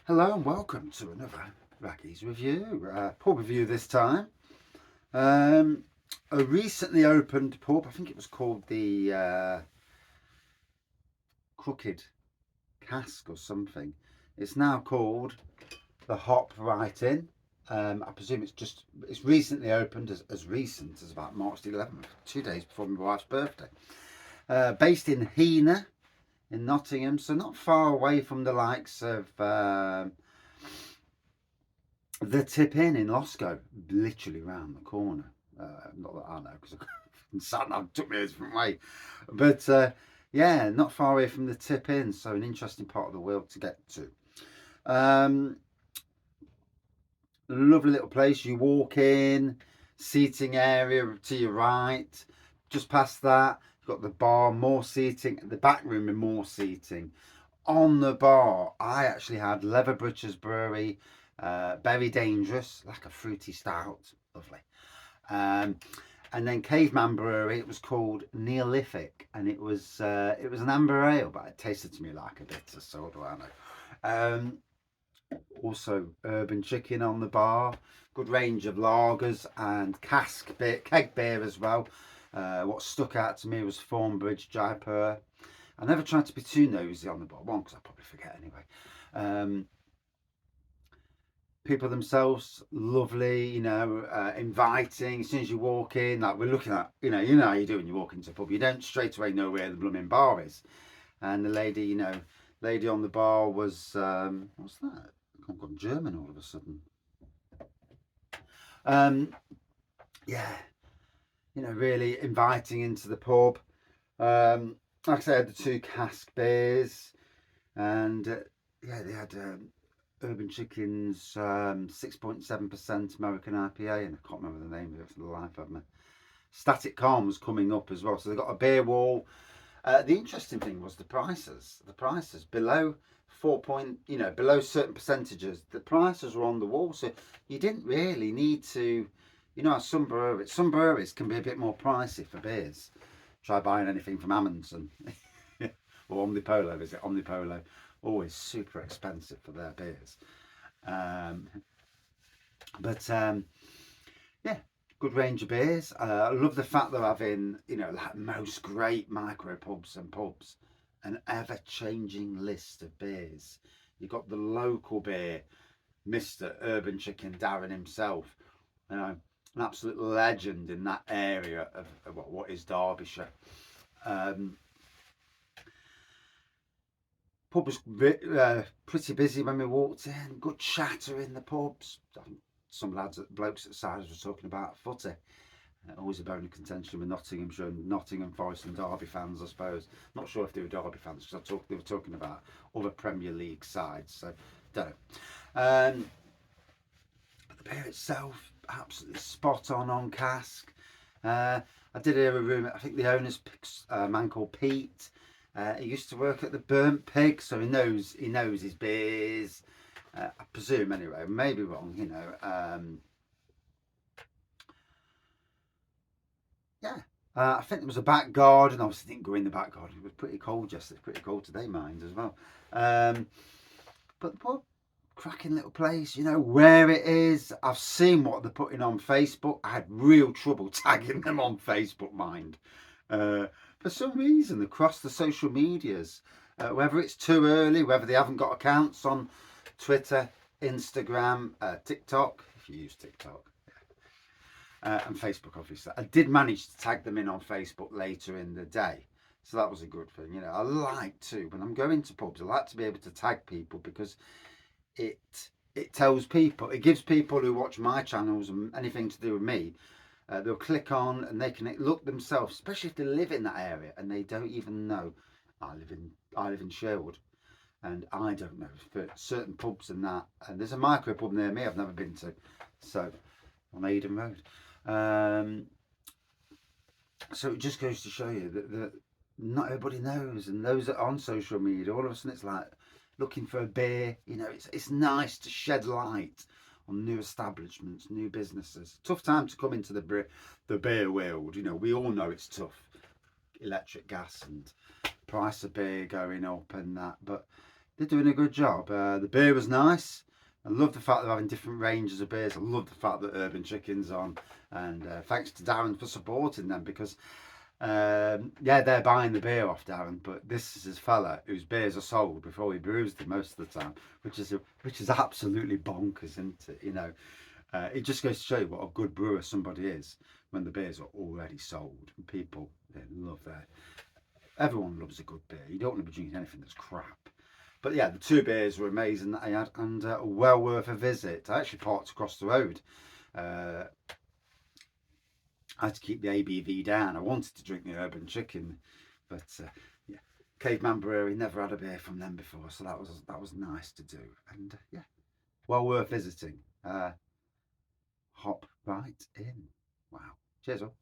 Hello and welcome to another Raggy's review, pub review this time. Um, a recently opened pub, I think it was called the Crooked Cask or something. It's now called the Wright Inn. I presume it's recently opened, as recent as about March the 11th, 2 days before my wife's birthday. Based in Heanor in Nottingham, so not far away from the likes of the Tip Inn in Loscow, literally round the corner. Not that I know, because sat nav took me a different way. But yeah, not far away from the Tip Inn, so an interesting part of the world to get to. Lovely little place. You walk in, seating area to your right. Just past that, you've got the bar, more seating. The back room and more seating. On the bar, I actually had Leverbridge's Brewery, Berry Dangerous, like a fruity stout, lovely. And then Caveman Brewery, it was called Neolithic, and it was an amber ale, but it tasted to me like a bitter, so what do I know? Also Urban Chicken on the bar, good range of lagers and keg beer as well. What stuck out to me was Thornbridge Jaipur. I never tried to be too nosy on the bar, one, because I probably forget anyway. People themselves lovely, inviting. As soon as you walk in, like we're looking at, how you do when you walk into a pub. You don't straight away know where the blooming bar is. And the lady on the bar was what's that? I've gone German all of a sudden. Yeah, really inviting into the pub. Like I said, I had the two cask beers, and yeah, they had Urban Chicken's 6.7% American IPA, and I can't remember the name of it for the life of me. Static Calm was coming up as well, so they got a beer wall. The interesting thing was the prices. The prices below below certain percentages, the prices were on the wall, so you didn't really need to. Some breweries can be a bit more pricey for beers. Try buying anything from Amundsen or Omnipolo. Visit Omnipolo. Always super expensive for their beers. But yeah, good range of beers. I love the fact they're having, like most great micro pubs and pubs, an ever changing list of beers. You've got the local beer, Mr. Urban Chicken Darren himself, an absolute legend in that area of what is Derbyshire. Pub was pretty busy when we walked in. Good chatter in the pubs. Some blokes at the side were talking about footy. Always a bone of contention with Nottingham Forest and Derby fans, I suppose. Not sure if they were Derby fans, because they were talking about other Premier League sides, so don't know. But the beer itself, absolutely spot on cask. I did hear a rumour, I think the owner's a man called Pete. He used to work at the Burnt Pig, so he knows his beers. I presume anyway, maybe wrong, yeah. I think there was a back garden. Obviously didn't go in the back garden. It was pretty cold yesterday. It's pretty cold today, mind, as well. But the pub, cracking little place. Where it is. I've seen what they're putting on Facebook. I had real trouble tagging them on Facebook, mind. For some reason, across the social medias, whether it's too early, whether they haven't got accounts on Twitter, Instagram, TikTok, if you use TikTok, and Facebook, obviously. I did manage to tag them in on Facebook later in the day, so that was a good thing. I like to, when I'm going to pubs, I like to be able to tag people, because it tells people, it gives people who watch my channels and anything to do with me, they'll click on and they can look themselves, especially if they live in that area and they don't even know. I live in Sherwood, and I don't know for certain pubs and that. And there's a micro pub near me I've never been to, so on Eden Road. So it just goes to show you that not everybody knows, and those that are on social media, all of a sudden it's like looking for a beer. It's nice to shed light on new establishments, new businesses. Tough time to come into the beer world. We all know it's tough. Electric gas and price of beer going up and that, but they're doing a good job. The beer was nice. I love the fact they're having different ranges of beers. I love the fact that Urban Chicken's on, and thanks to Darren for supporting them because yeah, they're buying the beer off Darren, but this is his fella whose beers are sold before he brews them most of the time, which is absolutely bonkers, isn't it? You know, it just goes to show you what a good brewer somebody is when the beers are already sold. And people, they love their. Everyone loves a good beer. You don't want to be drinking anything that's crap. But yeah, the two beers were amazing that I had, and well worth a visit. I actually parked across the road. Uh, I had to keep the ABV down. I wanted to drink the Urban Chicken, but yeah, Caveman Brewery, never had a beer from them before, so that was nice to do, and yeah, well worth visiting. Hop right in. Wow. Cheers, all.